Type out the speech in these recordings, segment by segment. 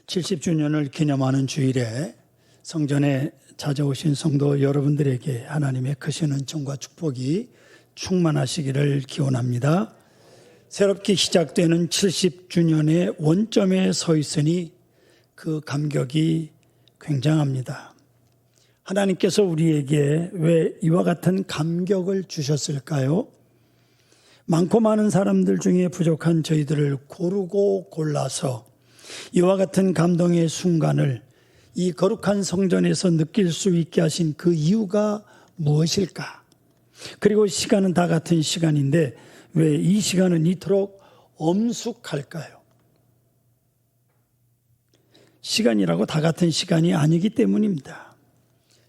70주년을 기념하는 주일에 성전에 찾아오신 성도 여러분들에게 하나님의 크신 은총과 축복이 충만하시기를 기원합니다. 새롭게 시작되는 70주년의 원점에 서 있으니 그 감격이 굉장합니다. 하나님께서 우리에게 왜 이와 같은 감격을 주셨을까요? 많고 많은 사람들 중에 부족한 저희들을 고르고 골라서 이와 같은 감동의 순간을 이 거룩한 성전에서 느낄 수 있게 하신 그 이유가 무엇일까? 그리고 시간은 다 같은 시간인데 왜 이 시간은 이토록 엄숙할까요? 시간이라고 다 같은 시간이 아니기 때문입니다.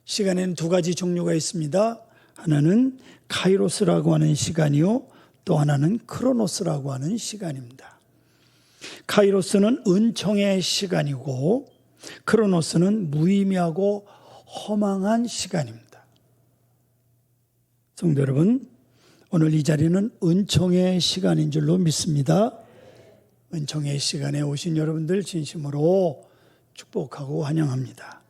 시간에는 두 가지 종류가 있습니다. 하나는 카이로스라고 하는 시간이요, 또 하나는 크로노스라고 하는 시간입니다. 카이로스는 은총의 시간이고 크로노스는 무의미하고 허망한 시간입니다. 성도 여러분, 오늘 이 자리는 은총의 시간인 줄로 믿습니다. 은총의 시간에 오신 여러분들 진심으로 축복하고 환영합니다.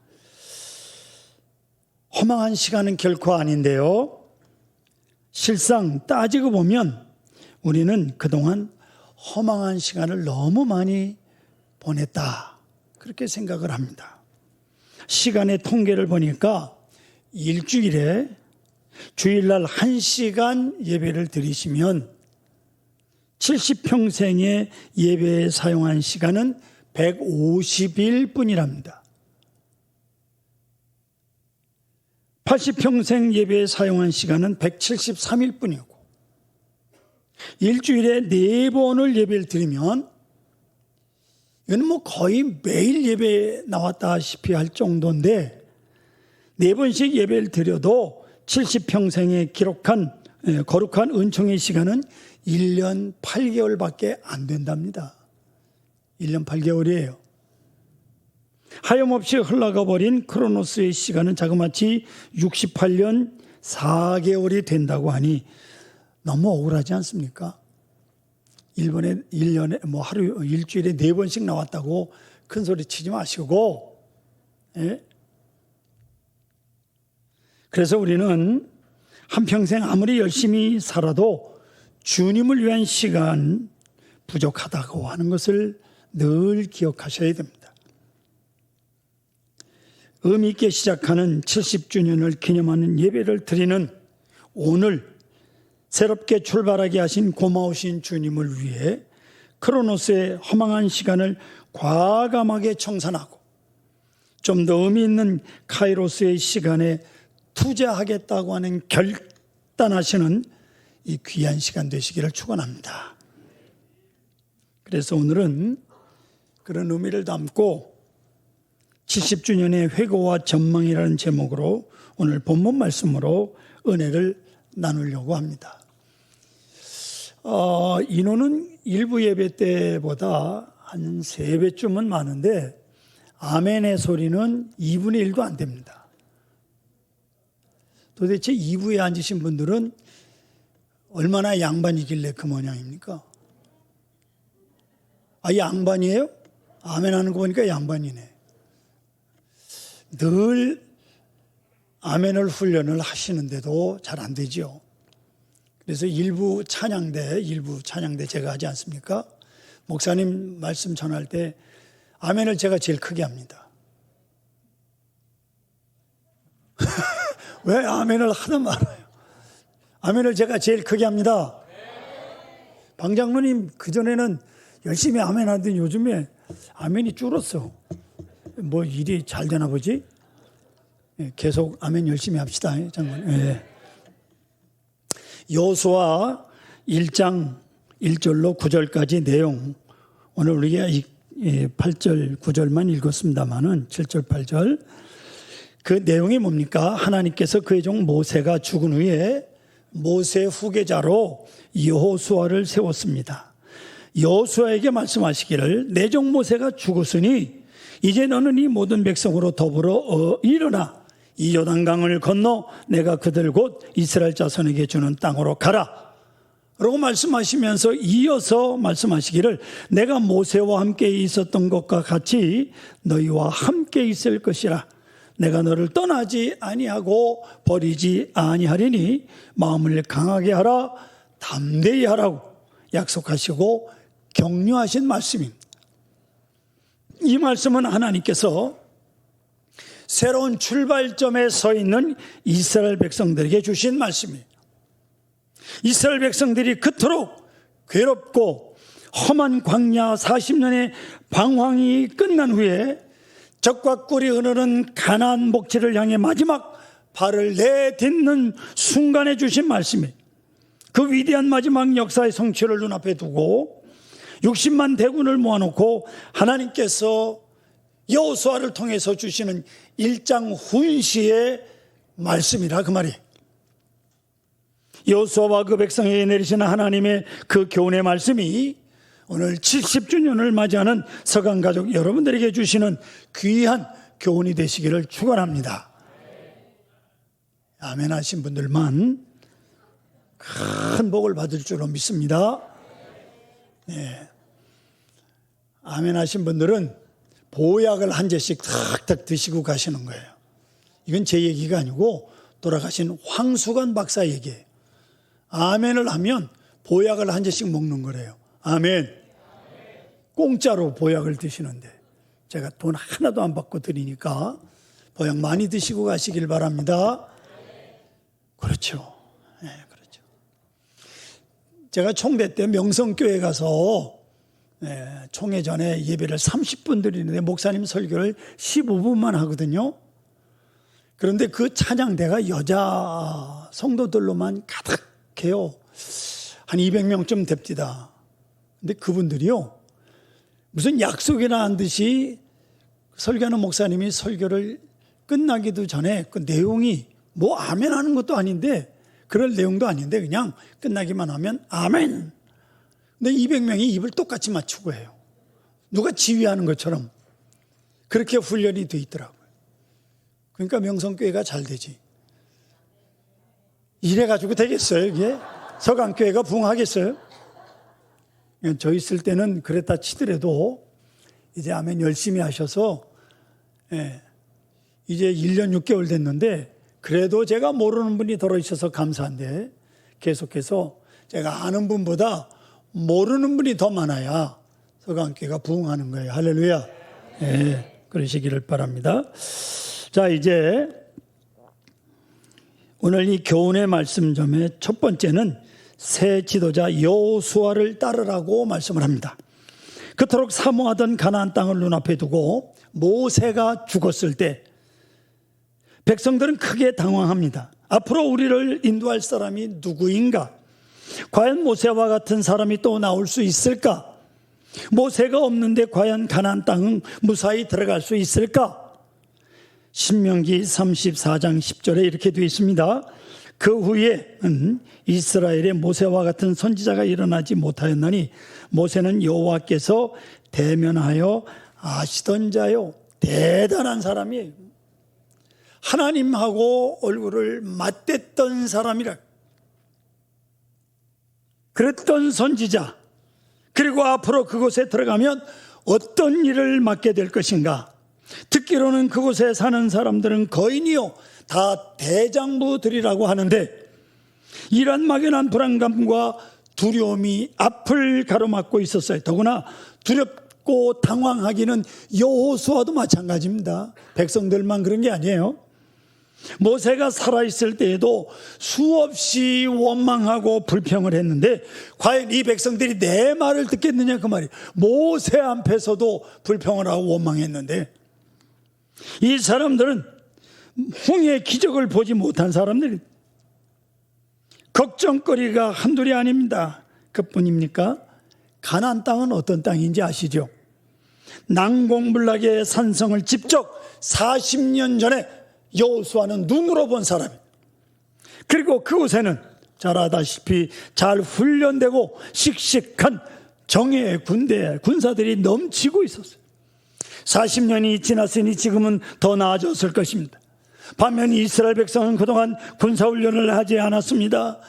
허망한 시간은 결코 아닌데요, 실상 따지고 보면 우리는 그동안 허망한 시간을 너무 많이 보냈다, 그렇게 생각을 합니다. 시간의 통계를 보니까 일주일에 주일날 1시간 예배를 드리시면 70평생의 예배에 사용한 시간은 150일뿐이랍니다. 80평생 예배에 사용한 시간은 173일뿐이고 일주일에 4번을 예배를 드리면 이건 거의 매일 예배에 나왔다시피 할 정도인데 4번씩 예배를 드려도 70평생에 기록한 거룩한 은총의 시간은 1년 8개월밖에 안 된답니다. 1년 8개월이에요. 하염없이 흘러가 버린 크로노스의 시간은 자그마치 68년 4개월이 된다고 하니 너무 억울하지 않습니까? 일본에 1년에 하루 일주일에 4번씩 나왔다고 큰 소리 치지 마시고, 예? 그래서 우리는 한평생 아무리 열심히 살아도 주님을 위한 시간 부족하다고 하는 것을 늘 기억하셔야 됩니다. 의미 있게 시작하는 70주년을 기념하는 예배를 드리는 오늘 새롭게 출발하게 하신 고마우신 주님을 위해 크로노스의 허망한 시간을 과감하게 청산하고 좀 더 의미 있는 카이로스의 시간에 투자하겠다고 하는 결단하시는 이 귀한 시간 되시기를 축원합니다. 그래서 오늘은 그런 의미를 담고 70주년의 회고와 전망이라는 제목으로 오늘 본문 말씀으로 은혜를 나누려고 합니다. 인원은 일부 예배 때보다 한 3배쯤은 많은데 아멘의 소리는 2분의 1도 안 됩니다. 도대체 2부에 앉으신 분들은 얼마나 양반이길래 그 모양입니까? 양반이에요? 아멘 하는 거 보니까 양반이네. 늘 아멘을 훈련을 하시는데도 잘 안 되죠. 그래서 일부 찬양대 제가 하지 않습니까? 목사님 말씀 전할 때 아멘을 제가 제일 크게 합니다. 왜 아멘을 하든 말아요. 아멘을 제가 제일 크게 합니다. 방장로님 그전에는 열심히 아멘 하더니 요즘에 아멘이 줄었어. 일이 잘 되나 보지? 계속 아멘 열심히 합시다, 장관. 여호수아 1장 1절로 9절까지 내용, 오늘 우리가 8절 9절만 읽었습니다만은 7절 8절 그 내용이 뭡니까? 하나님께서 그의 종 모세가 죽은 후에 모세 후계자로 여호수아를 세웠습니다. 여호수아에게 말씀하시기를 내 종 모세가 죽었으니 이제 너는 이 모든 백성으로 더불어 일어나 이 요단강을 건너 내가 그들 곧 이스라엘 자손에게 주는 땅으로 가라. 라고 말씀하시면서 이어서 말씀하시기를 내가 모세와 함께 있었던 것과 같이 너희와 함께 있을 것이라. 내가 너를 떠나지 아니하고 버리지 아니하리니 마음을 강하게 하라, 담대히 하라고 약속하시고 격려하신 말씀입니다. 이 말씀은 하나님께서 새로운 출발점에 서 있는 이스라엘 백성들에게 주신 말씀이에요. 이스라엘 백성들이 그토록 괴롭고 험한 광야 40년의 방황이 끝난 후에 적과 꿀이 흐르는 가나안 목지를 향해 마지막 발을 내딛는 순간에 주신 말씀이에요. 그 위대한 마지막 역사의 성취를 눈앞에 두고 60만 대군을 모아놓고 하나님께서 여호수아를 통해서 주시는 일장 훈시의 말씀이라 그 말이에요. 여호수아와 그 백성에게 내리시는 하나님의 그 교훈의 말씀이 오늘 70주년을 맞이하는 서강가족 여러분들에게 주시는 귀한 교훈이 되시기를 축원합니다. 아멘 하신 분들만 큰 복을 받을 줄로 믿습니다. 네. 아멘 하신 분들은 보약을 한 잔씩 탁탁 드시고 가시는 거예요. 이건 제 얘기가 아니고 돌아가신 황수관 박사 얘기예요. 아멘을 하면 보약을 한 잔씩 먹는 거래요. 아멘. 공짜로 보약을 드시는데 제가 돈 하나도 안 받고 드리니까 보약 많이 드시고 가시길 바랍니다. 그렇죠. 네, 그렇죠. 제가 총회 때 명성교회 가서 총회 전에 예배를 30분 드리는데 목사님 설교를 15분만 하거든요. 그런데 그 찬양대가 여자 성도들로만 가득해요. 한 200명쯤 됩니다. 근데 그분들이요, 무슨 약속이나 한 듯이 설교하는 목사님이 설교를 끝나기도 전에 그 내용이 뭐 아멘 하는 것도 아닌데, 그럴 내용도 아닌데 그냥 끝나기만 하면 아멘. 근데 200명이 입을 똑같이 맞추고 해요. 누가 지휘하는 것처럼 그렇게 훈련이 돼 있더라고요. 그러니까 명성교회가 잘 되지. 이래가지고 되겠어요, 이게? 서강교회가 부흥하겠어요? 저 있을 때는 그랬다 치더라도 이제 아멘 열심히 하셔서 이제 1년 6개월 됐는데 그래도 제가 모르는 분이 들어있어서 감사한데 계속해서 제가 아는 분보다 모르는 분이 더 많아야 서강교회가 부흥하는 거예요. 할렐루야. 그러시기를 바랍니다. 자, 이제 오늘 이 교훈의 말씀점의 첫 번째는 새 지도자 여호수아를 따르라고 말씀을 합니다. 그토록 사모하던 가나안 땅을 눈앞에 두고 모세가 죽었을 때 백성들은 크게 당황합니다. 앞으로 우리를 인도할 사람이 누구인가? 과연 모세와 같은 사람이 또 나올 수 있을까? 모세가 없는데 과연 가나안 땅은 무사히 들어갈 수 있을까? 신명기 34장 10절에 이렇게 되어 있습니다. 그 후에 이스라엘에 모세와 같은 선지자가 일어나지 못하였나니 모세는 여호와께서 대면하여 아시던 자요. 대단한 사람이에요. 하나님하고 얼굴을 맞댔던 사람이라. 그랬던 선지자. 그리고 앞으로 그곳에 들어가면 어떤 일을 맡게 될 것인가. 듣기로는 그곳에 사는 사람들은 거인이요 다 대장부들이라고 하는데 이런 막연한 불안감과 두려움이 앞을 가로막고 있었어요. 더구나 두렵고 당황하기는 여호수아도 마찬가지입니다. 백성들만 그런 게 아니에요. 모세가 살아있을 때에도 수없이 원망하고 불평을 했는데 과연 이 백성들이 내 말을 듣겠느냐 그 말이에요. 모세 앞에서도 불평을 하고 원망했는데 이 사람들은 홍해의 기적을 보지 못한 사람들이 걱정거리가 한둘이 아닙니다. 그뿐입니까? 가나안 땅은 어떤 땅인지 아시죠? 난공불락의 산성을 직접 40년 전에 여호수아는 눈으로 본 사람이에요. 그리고 그곳에는 잘 아다시피 잘 훈련되고 씩씩한 정예의 군사들이 넘치고 있었어요. 40년이 지났으니 지금은 더 나아졌을 것입니다. 반면 이스라엘 백성은 그동안 군사훈련을 하지 않았습니다.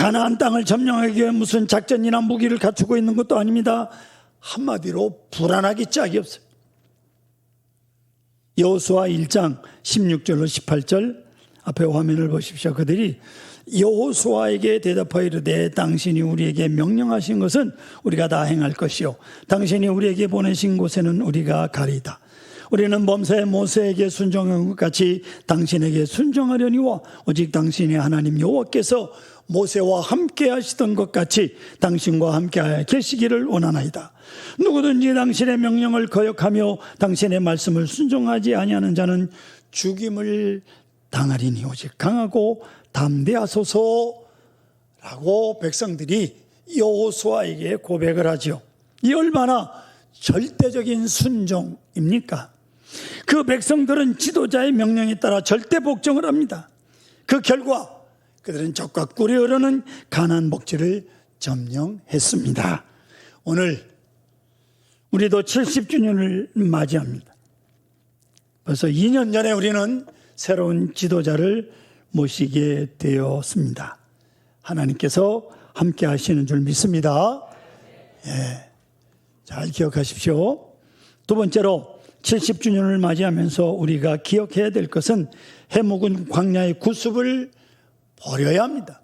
가나안 땅을 점령하기 위해 무슨 작전이나 무기를 갖추고 있는 것도 아닙니다. 한마디로 불안하기 짝이 없어요. 여호수아 1장 16절로 18절 앞에 화면을 보십시오. 그들이 여호수아에게 대답하여 이르되 당신이 우리에게 명령하신 것은 우리가 다 행할 것이요 당신이 우리에게 보내신 곳에는 우리가 가리이다. 우리는 범사에 모세에게 순종한 것 같이 당신에게 순종하려니와 오직 당신의 하나님 여호와께서 모세와 함께 하시던 것 같이 당신과 함께 계시기를 원하나이다. 누구든지 당신의 명령을 거역하며 당신의 말씀을 순종하지 아니하는 자는 죽임을 당하리니 오직 강하고 담대하소서라고 백성들이 여호수아에게 고백을 하죠. 이 얼마나 절대적인 순종입니까? 그 백성들은 지도자의 명령에 따라 절대 복종을 합니다. 그 결과 그들은 적과 꿀이 흐르는 가나안 복지를 점령했습니다. 오늘 우리도 70주년을 맞이합니다. 벌써 2년 전에 우리는 새로운 지도자를 모시게 되었습니다. 하나님께서 함께 하시는 줄 믿습니다. 예, 잘 기억하십시오. 두 번째로 70주년을 맞이하면서 우리가 기억해야 될 것은 해묵은 광야의 구습을 버려야 합니다.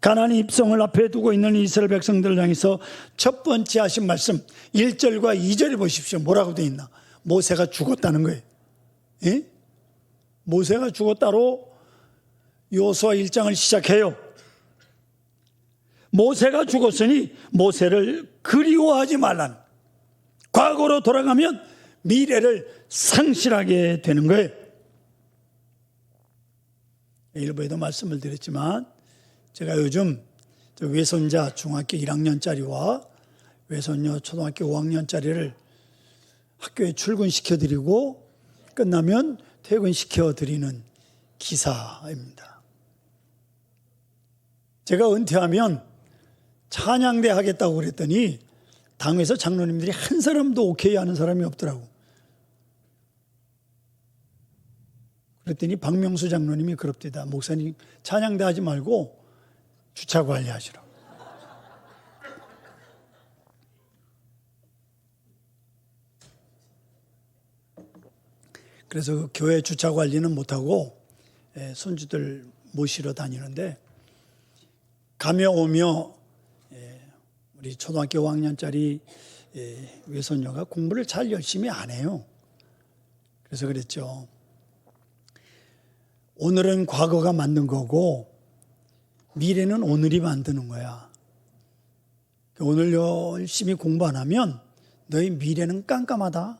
가나안의 입성을 앞에 두고 있는 이스라엘 백성들을 향해서 첫 번째 하신 말씀 1절과 2절에 보십시오. 뭐라고 되어 있나? 모세가 죽었다는 거예요. 예? 모세가 죽었다로 여호수아 1장을 시작해요. 모세가 죽었으니 모세를 그리워하지 말라는, 과거로 돌아가면 미래를 상실하게 되는 거예요. 일부에도 말씀을 드렸지만 제가 요즘 외손자 중학교 1학년짜리와 외손녀 초등학교 5학년짜리를 학교에 출근시켜드리고 끝나면 퇴근시켜드리는 기사입니다. 제가 은퇴하면 찬양대 하겠다고 그랬더니 당에서 장로님들이 한 사람도 오케이 하는 사람이 없더라고. 그랬더니 박명수 장로님이 그럽디다. 목사님 찬양대 하지 말고 주차 관리하시라고. 그래서 그 교회 주차 관리는 못하고 손주들 모시러 다니는데 가며 오며 우리 초등학교 5학년짜리 외손녀가 공부를 잘 열심히 안 해요. 그래서 그랬죠. 오늘은 과거가 만든 거고 미래는 오늘이 만드는 거야. 오늘 열심히 공부 안 하면 너희 미래는 깜깜하다.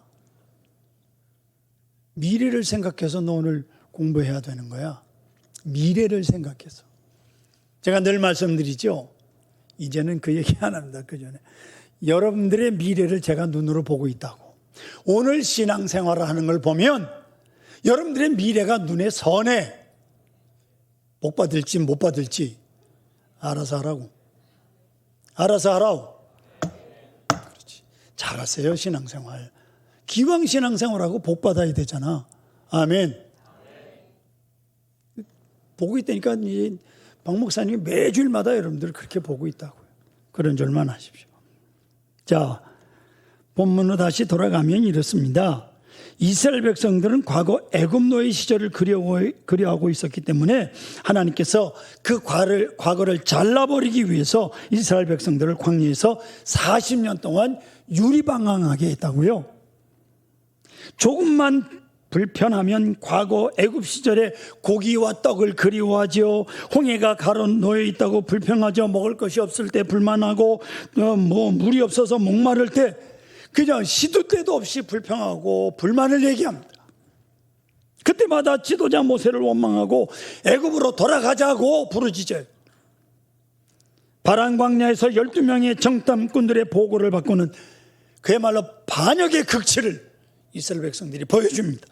미래를 생각해서 너 오늘 공부해야 되는 거야. 미래를 생각해서. 제가 늘 말씀드리죠. 이제는 그 얘기 안 합니다. 그 전에. 여러분들의 미래를 제가 눈으로 보고 있다고. 오늘 신앙생활을 하는 걸 보면 여러분들의 미래가 눈에 선해. 복 받을지 못 받을지 알아서 하라고. 알아서 하라고. 그렇지. 잘하세요, 신앙생활. 기왕 신앙생활하고 복 받아야 되잖아. 아멘. 보고 있다니까 이제 박 목사님이 매주일마다 여러분들 그렇게 보고 있다고요. 그런 줄만 아십시오. 자, 본문으로 다시 돌아가면 이렇습니다. 이스라엘 백성들은 과거 애굽 노예 시절을 그리워하고 있었기 때문에 하나님께서 그 과거를 잘라버리기 위해서 이스라엘 백성들을 광야에서 40년 동안 유리방황하게 했다고요. 조금만 불편하면 과거 애굽 시절에 고기와 떡을 그리워하죠. 홍해가 가로 놓여 있다고 불평하죠. 먹을 것이 없을 때 불만하고 물이 없어서 목마를 때 그냥 시도 때도 없이 불평하고 불만을 얘기합니다. 그때마다 지도자 모세를 원망하고 애굽으로 돌아가자고 부르짖어요. 바란 광야에서 12명의 정탐꾼들의 보고를 받고는 그야말로 반역의 극치를 이스라엘 백성들이 보여줍니다.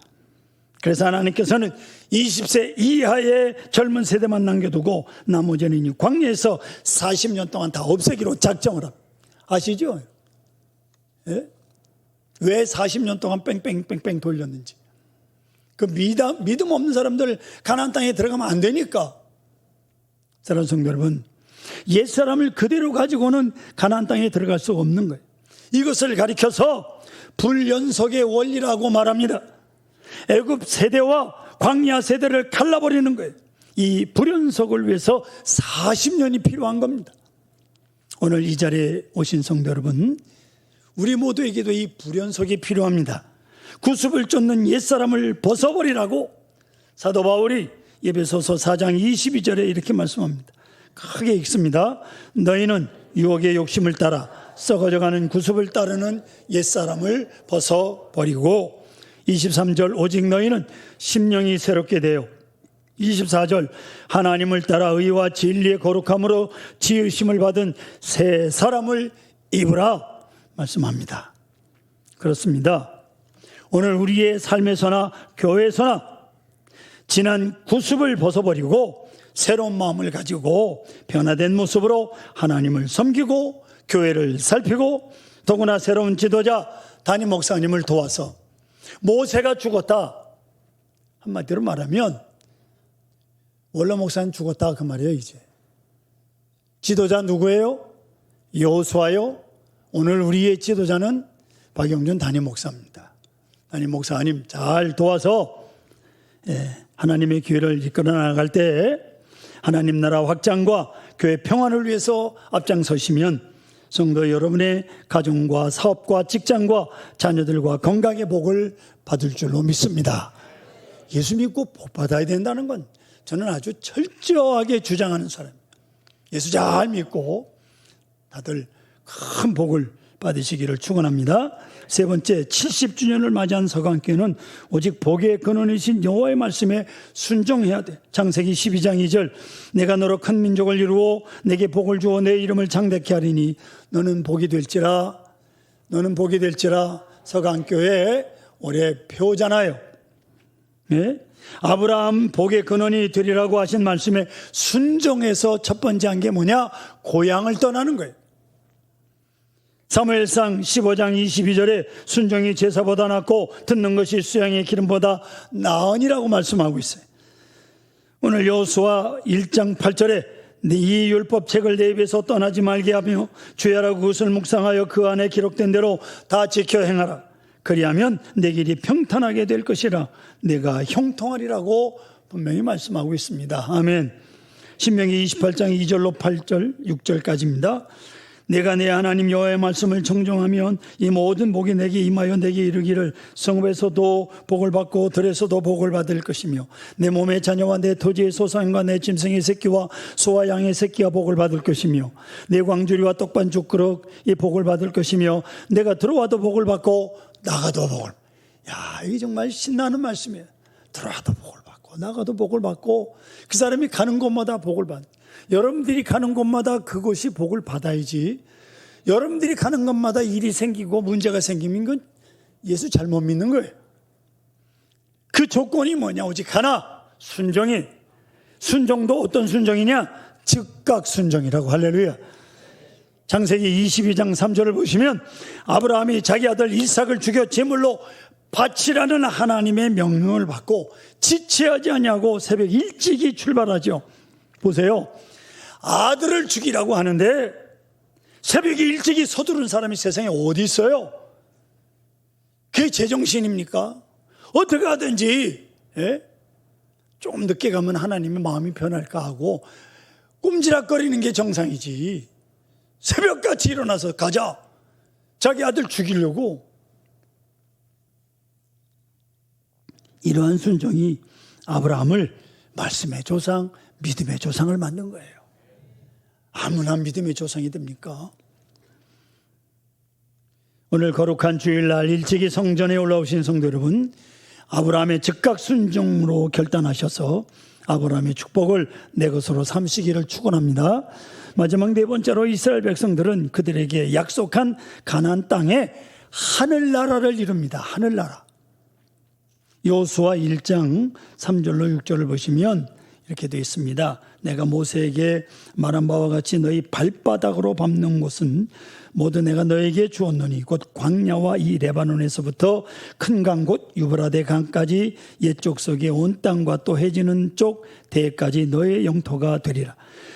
그래서 하나님께서는 20세 이하의 젊은 세대만 남겨두고 나머지는 광야에서 40년 동안 다 없애기로 작정을 합니다. 아시죠? 예? 왜 40년 동안 뺑뺑뺑뺑 돌렸는지. 그 믿음 없는 사람들 가나안 땅에 들어가면 안 되니까. 사랑하는 성도 여러분, 옛사람을 그대로 가지고는 가나안 땅에 들어갈 수 없는 거예요. 이것을 가리켜서 불연속의 원리라고 말합니다. 애굽 세대와 광야 세대를 갈라버리는 거예요. 이 불연속을 위해서 40년이 필요한 겁니다. 오늘 이 자리에 오신 성도 여러분, 우리 모두에게도 이 불연속이 필요합니다. 구습을 쫓는 옛사람을 벗어버리라고 사도 바울이 에베소서 4장 22절에 이렇게 말씀합니다. 크게 읽습니다. 너희는 유혹의 욕심을 따라 썩어져가는 구습을 따르는 옛사람을 벗어버리고, 23절 오직 너희는 심령이 새롭게 되어, 24절 하나님을 따라 의와 진리의 거룩함으로 지으심을 받은 새 사람을 입으라 말씀합니다. 그렇습니다. 오늘 우리의 삶에서나 교회에서나 지난 구습을 벗어버리고 새로운 마음을 가지고 변화된 모습으로 하나님을 섬기고 교회를 살피고, 더구나 새로운 지도자 담임 목사님을 도와서 모세가 죽었다, 한마디로 말하면 원로 목사는 죽었다 그 말이에요. 이제 지도자 누구예요? 여호수아요. 오늘 우리의 지도자는 박영준 담임 목사입니다. 담임 목사님 잘 도와서 하나님의 교회를 이끌어 나갈 때 하나님 나라 확장과 교회 평안을 위해서 앞장서시면 성도 여러분의 가정과 사업과 직장과 자녀들과 건강의 복을 받을 줄로 믿습니다. 예수 믿고 복 받아야 된다는 건 저는 아주 철저하게 주장하는 사람입니다. 예수 잘 믿고 다들 큰 복을 받으시기를 축원합니다. 세 번째, 70주년을 맞이한 서강교회는 오직 복의 근원이신 여호와의 말씀에 순종해야 돼. 창세기 12장 2절 내가 너로 큰 민족을 이루어 내게 복을 주어 내 이름을 창대케 하리니 너는 복이 될지라 서강교회 올해 표잖아요. 네? 아브라함 복의 근원이 되리라고 하신 말씀에 순종해서 첫 번째 한 게 뭐냐? 고향을 떠나는 거예요. 사무엘상 15장 22절에 순종이 제사보다 낫고 듣는 것이 수양의 기름보다 나으니라고 말씀하고 있어요. 오늘 여호수아 1장 8절에 이 율법책을 내 입에서 떠나지 말게 하며 주야라고 그것을 묵상하여 그 안에 기록된 대로 다 지켜 행하라. 그리하면 내 길이 평탄하게 될 것이라 내가 형통하리라고 분명히 말씀하고 있습니다. 아멘. 신명기 28장 2절로 8절 6절까지입니다. 내가 내 하나님 여호와의 말씀을 정정하면 이 모든 복이 내게 임하여 내게 이르기를 성읍에서도 복을 받고 들에서도 복을 받을 것이며 내 몸의 자녀와 내 토지의 소산과 내 짐승의 새끼와 소와 양의 새끼가 복을 받을 것이며 내 광주리와 떡반죽 그릇 이 복을 받을 것이며 내가 들어와도 복을 받고 나가도 복을. 야, 이게 정말 신나는 말씀이에요. 들어와도 복을 받고 나가도 복을 받고 그 사람이 가는 곳마다 복을 받는. 여러분들이 가는 곳마다 그곳이 복을 받아야지. 여러분들이 가는 곳마다 일이 생기고 문제가 생기면 건 예수 잘못 믿는 거예요. 그 조건이 뭐냐? 오직 하나, 순종이. 순종도 어떤 순종이냐? 즉각 순종이라고. 할렐루야. 창세기 22장 3절을 보시면 아브라함이 자기 아들 이삭을 죽여 제물로 바치라는 하나님의 명령을 받고 지체하지 아니하고 새벽 일찍이 출발하죠. 보세요. 아들을 죽이라고 하는데 새벽에 일찍이 서두른 사람이 세상에 어디 있어요? 그게 제정신입니까? 어떻게 하든지 좀 늦게 가면 하나님의 마음이 변할까 하고 꼼지락거리는 게 정상이지. 새벽같이 일어나서 가자. 자기 아들 죽이려고. 이러한 순종이 아브라함을 말씀의 조상, 믿음의 조상을 만든 거예요. 아무나 믿음의 조상이 됩니까? 오늘 거룩한 주일날 일찍이 성전에 올라오신 성도 여러분, 아브라함의 즉각 순종으로 결단하셔서 아브라함의 축복을 내 것으로 삼시기를 축원합니다. 마지막 네 번째로 이스라엘 백성들은 그들에게 약속한 가나안 땅에 하늘나라를 이룹니다. 하늘나라. 여호수아 1장 3절로 6절을 보시면 이렇게 되어 있습니다. 내가 모세에게 말한 바와 같이 너희 발바닥으로 밟는 곳은 모두 내가 너에게 주었노니 곧 광야와 이 레바논에서부터 큰 강 곧 유브라데 강까지 옛 족속의 온 땅과 또 해지는 쪽 대까지 너의 영토가 되리라.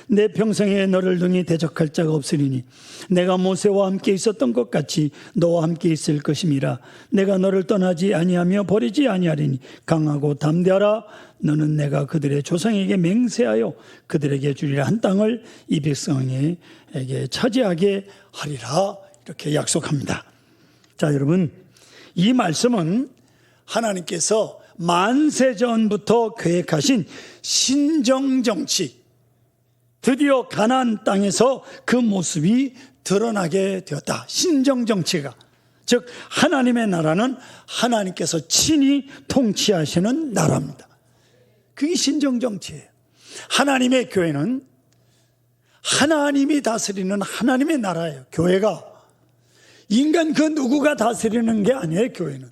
내 평생에 너를 등이 대적할 자가 없으리니 내가 모세와 함께 있었던 것 같이 너와 함께 있을 것임이라. 내가 너를 떠나지 아니하며 버리지 아니하리니 강하고 담대하라. 너는 내가 그들의 조상에게 맹세하여 그들에게 주리라 한 땅을 이 백성에게 차지하게 하리라. 이렇게 약속합니다. 자, 여러분, 이 말씀은 하나님께서 만세전부터 계획하신 신정정치, 드디어 가나안 땅에서 그 모습이 드러나게 되었다. 신정정치가, 즉 하나님의 나라는 하나님께서 친히 통치하시는 나라입니다. 그게 신정정치예요. 하나님의 교회는 하나님이 다스리는 하나님의 나라예요. 교회가 인간 그 누구가 다스리는 게 아니에요. 교회는.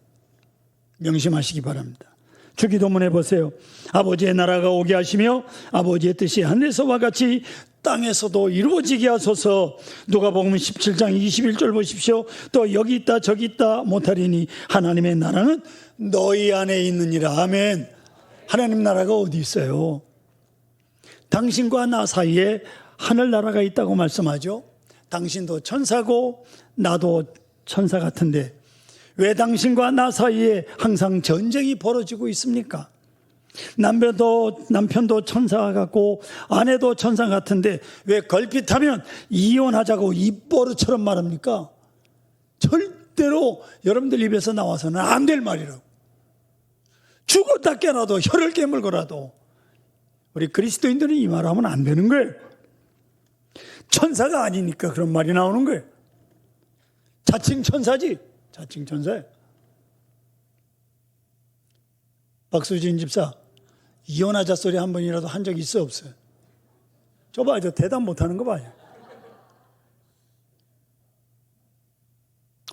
명심하시기 바랍니다. 주기도문에 보세요. 아버지의 나라가 오게 하시며 아버지의 뜻이 하늘에서와 같이 땅에서도 이루어지게 하소서. 누가복음 17장 21절 보십시오. 또 여기 있다 저기 있다 못하리니 하나님의 나라는 너희 안에 있느니라. 아멘. 하나님 나라가 어디 있어요? 당신과 나 사이에 하늘나라가 있다고 말씀하죠. 당신도 천사고 나도 천사 같은데 왜 당신과 나 사이에 항상 전쟁이 벌어지고 있습니까? 남편도 천사 같고 아내도 천사 같은데 왜 걸핏하면 이혼하자고 입버릇처럼 말합니까? 절대로 여러분들 입에서 나와서는 안 될 말이라고. 죽었다 깨어나도 혀를 깨물고라도 우리 그리스도인들은 이 말 하면 안 되는 거예요. 천사가 아니니까 그런 말이 나오는 거예요. 자칭 천사지. 자칭 천사예요. 박수진 집사, 이혼하자 소리 한 번이라도 한 적 있어 없어요? 저 봐요. 저 대답 못하는 거 봐요.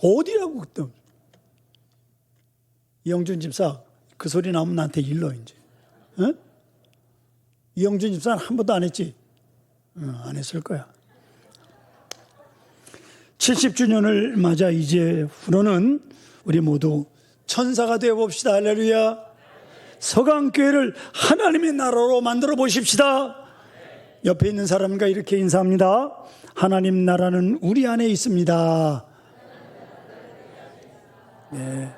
어디라고 그때. 이영준 집사, 그 소리 나오면 나한테 일러 이제. 어? 이영준 집사는 한 번도 안 했지? 안 했을 거야. 70주년을 맞아 이제 후로는 우리 모두 천사가 되어 봅시다. 할렐루야. 서강교회를 하나님의 나라로 만들어 보십시다. 옆에 있는 사람과 이렇게 인사합니다. 하나님 나라는 우리 안에 있습니다. 네.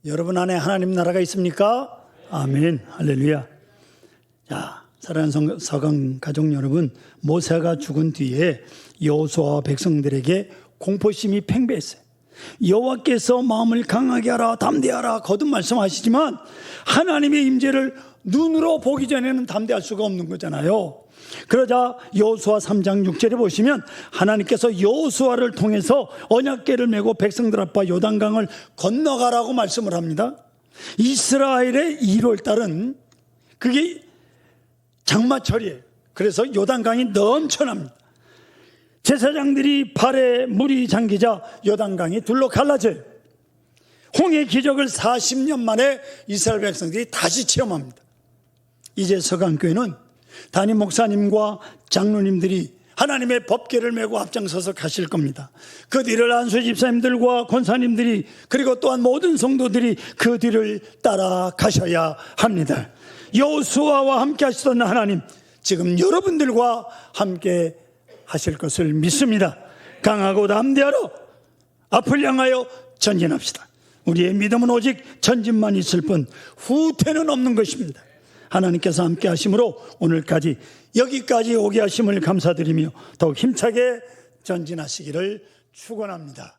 여러분 안에 하나님 나라가 있습니까? 아멘. 할렐루야. 자, 사랑하는 서강 가족 여러분, 모세가 죽은 뒤에 여호수아와 백성들에게 공포심이 팽배했어요. 여호와께서 마음을 강하게 하라, 담대하라 거듭 말씀하시지만 하나님의 임재를 눈으로 보기 전에는 담대할 수가 없는 거잖아요. 그러자 여호수아 3장 6절에 보시면 하나님께서 여호수아를 통해서 언약궤를 메고 백성들 앞에 요단강을 건너가라고 말씀을 합니다. 이스라엘의 1월달은 그게 장마철이에요. 그래서 요단강이 넘쳐납니다. 제사장들이 발에 물이 잠기자 요단강이 둘로 갈라져요. 홍해 기적을 40년 만에 이스라엘 백성들이 다시 체험합니다. 이제 서강교회는 담임 목사님과 장로님들이 하나님의 법궤를 메고 앞장서서 가실 겁니다. 그 뒤를 안수 집사님들과 권사님들이 그리고 또한 모든 성도들이 그 뒤를 따라가셔야 합니다. 여호수아와 함께 하시던 하나님 지금 여러분들과 함께 하실 것을 믿습니다. 강하고 담대하러 앞을 향하여 전진합시다. 우리의 믿음은 오직 전진만 있을 뿐 후퇴는 없는 것입니다. 하나님께서 함께 하심으로 오늘까지 여기까지 오게 하심을 감사드리며 더욱 힘차게 전진하시기를 축원합니다.